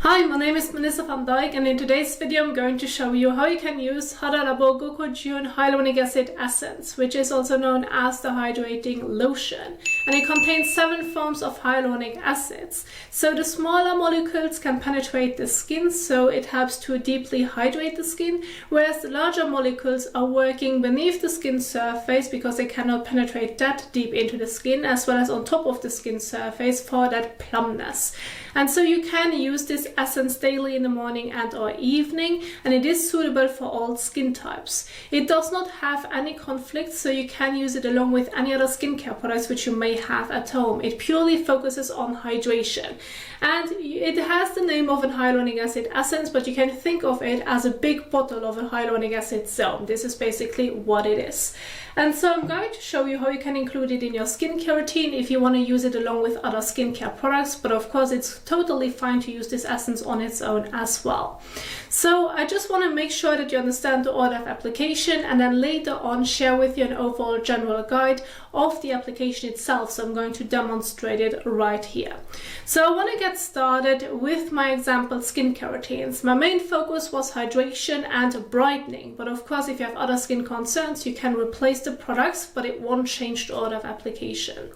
Hi, my name is Melissa van Dijk, and in today's video I'm going to show you how you can use Hada Labo Gokujyun Hyaluronic Acid Essence, which is also known as the Hydrating Lotion. And it contains 7 forms of hyaluronic acids. So the smaller molecules can penetrate the skin, so it helps to deeply hydrate the skin, whereas the larger molecules are working beneath the skin surface because they cannot penetrate that deep into the skin, as well as on top of the skin surface for that plumpness. And so you can use this essence daily in the morning and or evening, and it is suitable for all skin types. It does not have any conflicts, so you can use it along with any other skincare products which you may have at home. It purely focuses on hydration, and it has the name of a hyaluronic acid essence, but you can think of it as a big bottle of a hyaluronic acid serum. This is basically what it is. And so I'm going to show you how you can include it in your skincare routine if you want to use it along with other skincare products, but of course it's totally fine to use this essence on its own as well. So I just want to make sure that you understand the order of application, and then later on share with you an overall general guide of the application itself. So I'm going to demonstrate it right here. So I want to get started with my example skincare routines. My main focus was hydration and brightening, but of course if you have other skin concerns you can replace the products, but it won't change the order of application.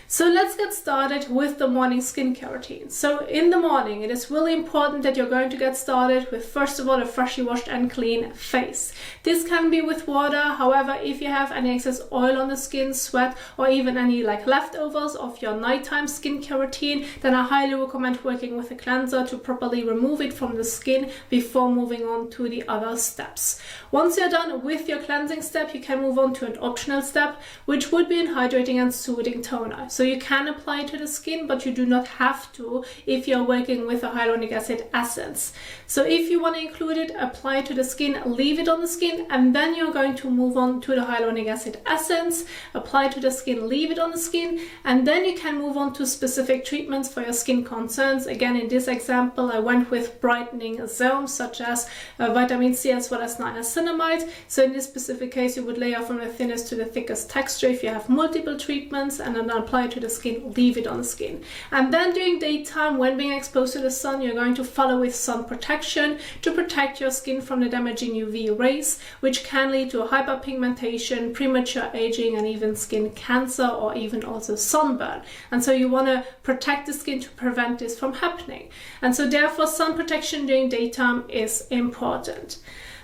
So let's get started with the morning skincare routine. So in the morning, it is really important that you're going to get started with, first of all, a freshly washed and clean face. This can be with water. However, if you have any excess oil on the skin, sweat, or even any leftovers of your nighttime skincare routine, then I highly recommend working with a cleanser to properly remove it from the skin before moving on to the other steps. Once you're done with your cleansing step, you can move on to an optional step, which would be an hydrating and soothing toner. So you can apply it to the skin, but you do not have to if you're working with a hyaluronic acid essence. So if you want to include it, apply it to the skin, leave it on the skin, and then you're going to move on to the hyaluronic acid essence, apply it to the skin, leave it on the skin, and then you can move on to specific treatments for your skin concerns. Again, in this example, I went with brightening serums such as vitamin C as well as niacinamide. So in this specific case, you would layer from the thinnest to the thickest texture if you have multiple treatments, and then apply it to the skin, leave it on the skin. And then during daytime, when being exposed to the sun, you're going to follow with sun protection to protect your skin from the damaging UV rays, which can lead to hyperpigmentation, premature aging, and even skin cancer, or even also sunburn. And so you want to protect the skin to prevent this from happening. And so therefore sun protection during daytime is important.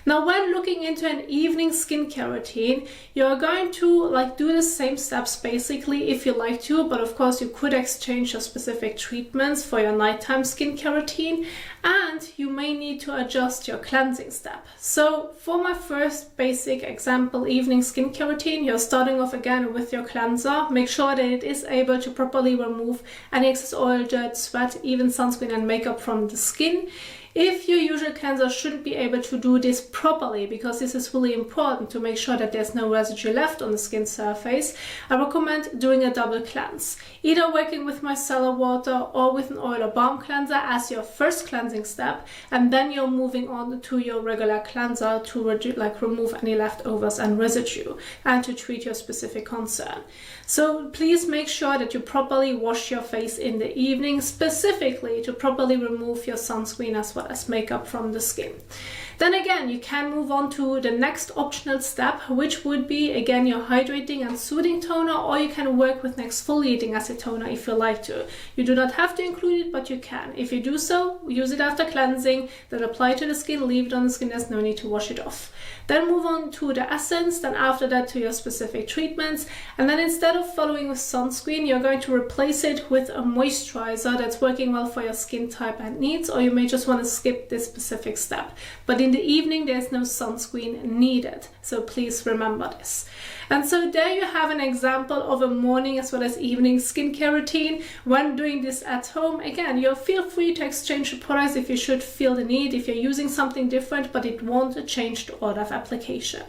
Now, when looking into an evening skincare routine, you're going to do the same steps basically if you like to, but of course you could exchange your specific treatments for your nighttime skincare routine, and you may need to adjust your cleansing step. So for my first basic example evening skincare routine, you're starting off again with your cleanser. Make sure that it is able to properly remove any excess oil, dirt, sweat, even sunscreen and makeup from the skin. If your usual cleanser shouldn't be able to do this properly, because this is really important to make sure that there's no residue left on the skin surface, I recommend doing a double cleanse. Either working with micellar water or with an oil or balm cleanser as your first cleansing step, and then you're moving on to your regular cleanser to remove any leftovers and residue and to treat your specific concern. So please make sure that you properly wash your face in the evening, specifically to properly remove your sunscreen as well as makeup from the skin. Then again, you can move on to the next optional step, which would be again your hydrating and soothing toner, or you can work with an exfoliating acid toner if you like to. You do not have to include it, but you can. If you do so, use it after cleansing, then apply it to the skin, leave it on the skin, there's no need to wash it off. Then move on to the essence, then after that to your specific treatments, and then instead of following with sunscreen, you're going to replace it with a moisturizer that's working well for your skin type and needs, or you may just want to skip this specific step. But in the evening, there's no sunscreen needed, so please remember this. And so there you have an example of a morning as well as evening skincare routine. When doing this at home, again, you feel free to exchange the products if you should feel the need, if you're using something different, but it won't change the order of application.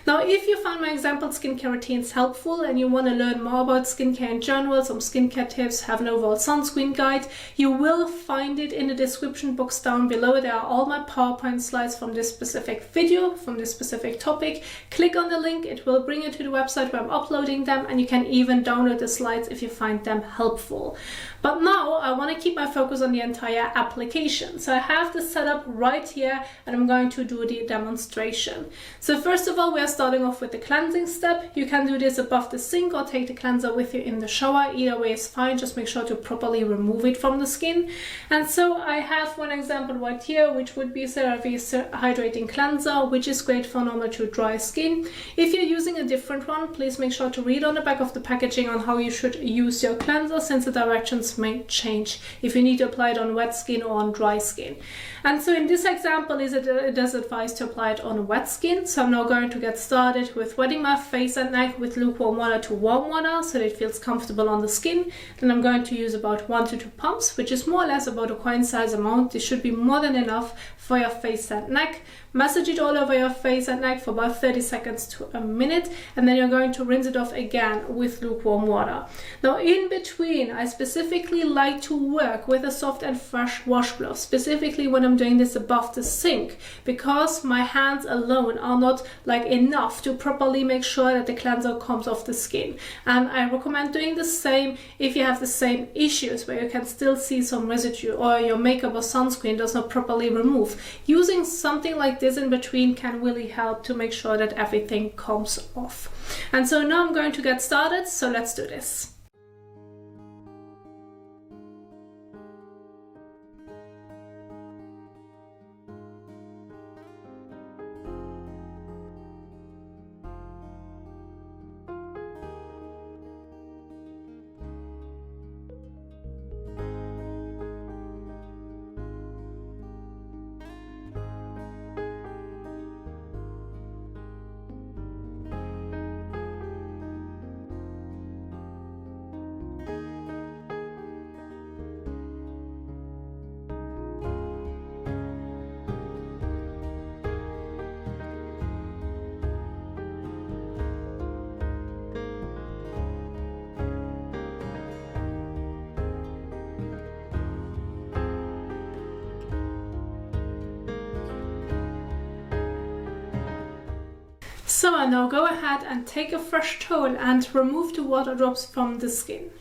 Now, if you found my example skincare routines helpful and you want to learn more about skincare in general, some skincare tips, have an overall sunscreen guide, you will find it in the description box down below. There are all my PowerPoint slides from this specific video, from this specific topic. Click on the link, it will bring you to to the website where I'm uploading them, and you can even download the slides if you find them helpful. But now I want to keep my focus on the entire application. So I have the setup right here, and I'm going to do the demonstration. So first of all, we are starting off with the cleansing step. You can do this above the sink or take the cleanser with you in the shower. Either way is fine. Just make sure to properly remove it from the skin. And so I have one example right here, which would be CeraVe's Hydrating Cleanser, which is great for normal to dry skin. If you're using a different one, please make sure to read on the back of the packaging on how you should use your cleanser, since the directions may change if you need to apply it on wet skin or on dry skin. And so in this example, it is advised to apply it on wet skin. So I'm now going to get started with wetting my face and neck with lukewarm water to warm water so that it feels comfortable on the skin. Then I'm going to use about 1 to 2 pumps, which is more or less about a coin size amount. This should be more than enough for your face and neck. Massage it all over your face and neck for about 30 seconds to a minute, and then you're going to rinse it off again with lukewarm water. Now in between, I specifically like to work with a soft and fresh washcloth, specifically when I'm doing this above the sink, because my hands alone are not enough to properly make sure that the cleanser comes off the skin. And I recommend doing the same if you have the same issues where you can still see some residue or your makeup or sunscreen does not properly remove. Using something like this in between can really help to make sure that everything comes off. And so now I'm going to get started, so let's do this. So I now go ahead and take a fresh towel and remove the water drops from the skin.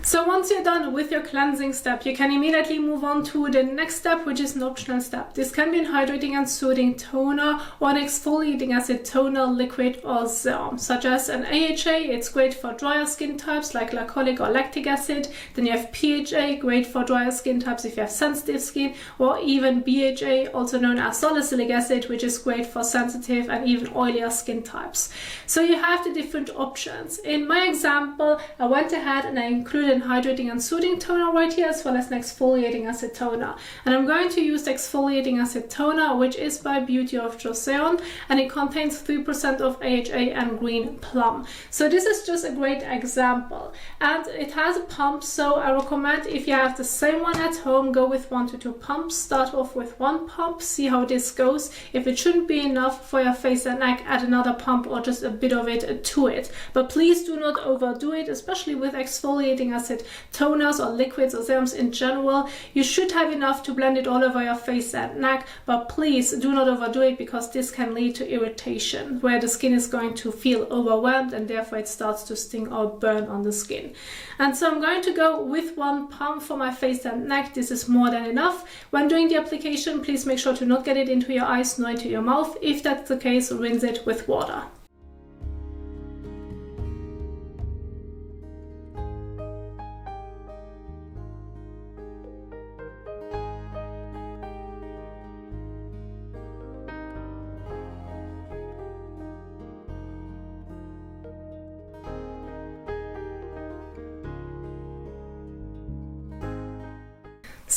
So once you're done with your cleansing step, you can immediately move on to the next step, which is an optional step. This can be an hydrating and soothing toner or an exfoliating acid toner, liquid or serum, such as an AHA. It's great for drier skin types like glycolic or lactic acid. Then you have PHA, great for drier skin types if you have sensitive skin, or even BHA, also known as salicylic acid, which is great for sensitive and even oilier skin types. So you have the different options. In my example, I went ahead and I included hydrating and soothing toner right here, as well as an exfoliating acid toner. And I'm going to use the exfoliating acid toner, which is by Beauty of Joseon, and it contains 3% of AHA and green plum. So this is just a great example. And it has a pump, so I recommend if you have the same one at home, go with 1 to 2 pumps. Start off with 1 pump, see how this goes. If it shouldn't be enough for your face and neck, add another pump or just a bit of it to it. But please do not overdo it, especially with exfoliating acid toners or liquids or serums in general. You should have enough to blend it all over your face and neck, but please do not overdo it, because this can lead to irritation, where the skin is going to feel overwhelmed and therefore it starts to sting or burn on the skin. And so I'm going to go with 1 pump for my face and neck. This is more than enough. When doing the application, please make sure to not get it into your eyes nor into your mouth. If that's the case, rinse it with water.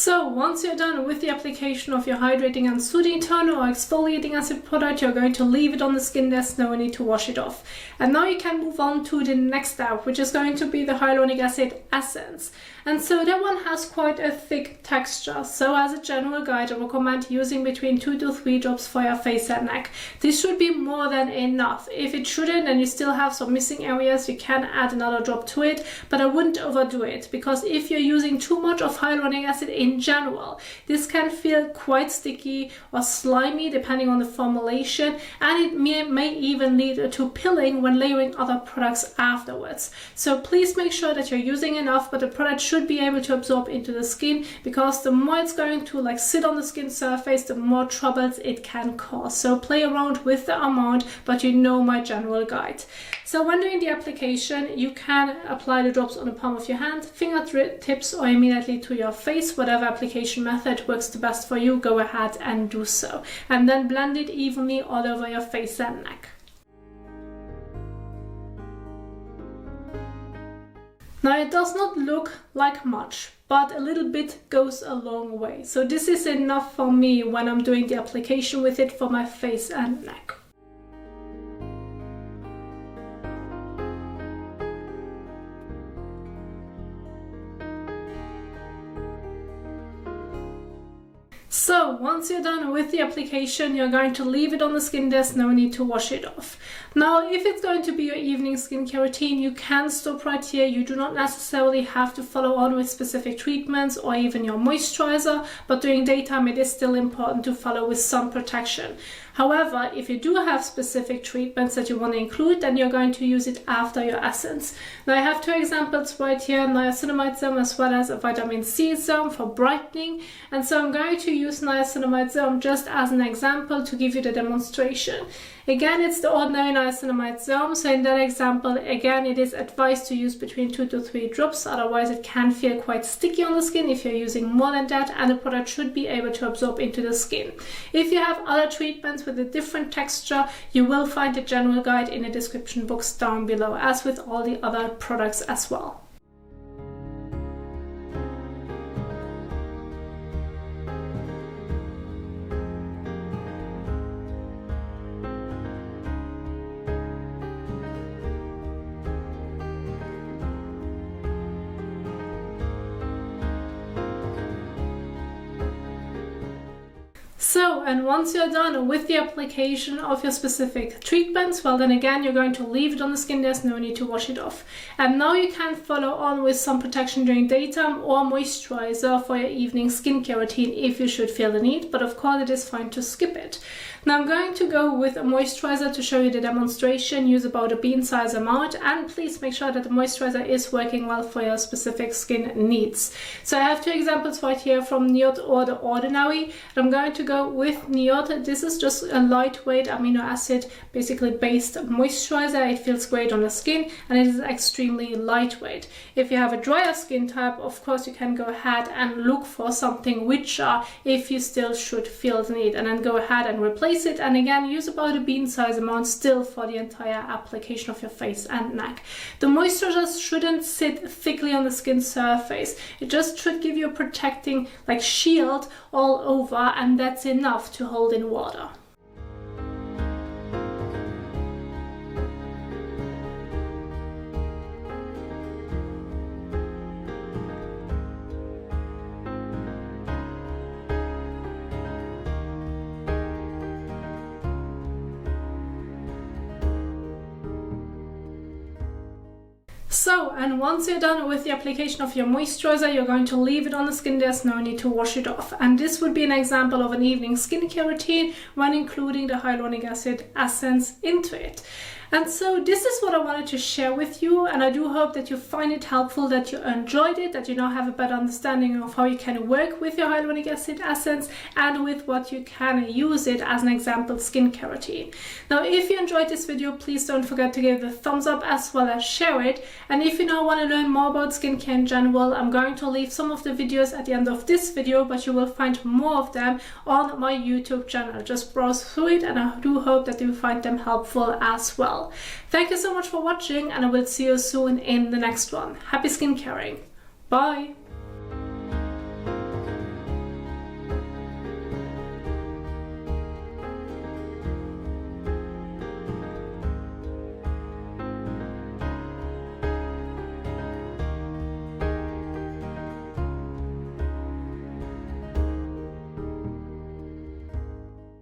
So once you're done with the application of your hydrating and soothing toner or exfoliating acid product, you're going to leave it on the skin. There's no need to wash it off. And now you can move on to the next step, which is going to be the hyaluronic acid essence. And so that one has quite a thick texture. So as a general guide, I recommend using between 2 to 3 drops for your face and neck. This should be more than enough. If it shouldn't and you still have some missing areas, you can add another drop to it, but I wouldn't overdo it, because if you're using too much of hyaluronic acid in general, this can feel quite sticky or slimy depending on the formulation, and it may even lead to pilling when layering other products afterwards. So please make sure that you're using enough, but the product should be able to absorb into the skin, because the more it's going to sit on the skin surface, the more troubles it can cause. So play around with the amount, but you know my general guide. So when doing the application, you can apply the drops on the palm of your hand, fingertips, or immediately to your face. Whatever application method works the best for you, go ahead and do so. And then blend it evenly all over your face and neck. Now it does not look like much, but a little bit goes a long way. So this is enough for me when I'm doing the application with it for my face and neck. So once you're done with the application, you're going to leave it on the skin. There's no need to wash it off. Now, if it's going to be your evening skincare routine, you can stop right here. You do not necessarily have to follow on with specific treatments or even your moisturizer, but during daytime it is still important to follow with sun protection. However, if you do have specific treatments that you want to include, then you're going to use it after your essence. Now I have 2 examples right here, Niacinamide Serum as well as a vitamin C serum for brightening. And so I'm going to use Niacinamide Serum just as an example to give you the demonstration. Again, it's the ordinary niacinamide serum, so in that example, again, it is advised to use between 2 to 3 drops, otherwise it can feel quite sticky on the skin if you're using more than that, and the product should be able to absorb into the skin. If you have other treatments with a different texture, you will find the general guide in the description box down below, as with all the other products as well. So, and once you're done with the application of your specific treatments, well then again, you're going to leave it on the skin. There's no need to wash it off. And now you can follow on with sun protection during daytime or moisturizer for your evening skincare routine if you should feel the need, but of course it is fine to skip it. Now I'm going to go with a moisturizer to show you the demonstration. Use about a bean size amount, and please make sure that the moisturizer is working well for your specific skin needs. So I have 2 examples right here from NIOD or The Ordinary. I'm going to go with NIOD. This is just a lightweight amino acid basically based moisturizer. It feels great on the skin and it is extremely lightweight. If you have a drier skin type, of course you can go ahead and look for something richer if you still should feel the need, and then go ahead and replace it, and again use about a bean size amount still for the entire application of your face and neck. The moisturizer shouldn't sit thickly on the skin surface. It just should give you a protecting shield all over, and that's enough to hold in water. So, and once you're done with the application of your moisturizer, you're going to leave it on the skin. There's no need to wash it off. And this would be an example of an evening skincare routine when including the hyaluronic acid essence into it. And so this is what I wanted to share with you, and I do hope that you find it helpful, that you enjoyed it, that you now have a better understanding of how you can work with your hyaluronic acid essence and with what you can use it as an example skincare routine. Now, if you enjoyed this video, please don't forget to give it a thumbs up as well as share it. And if you now want to learn more about skincare in general, I'm going to leave some of the videos at the end of this video, but you will find more of them on my YouTube channel. Just browse through it, and I do hope that you find them helpful as well. Thank you so much for watching, and I will see you soon in the next one. Happy skincaring. Bye!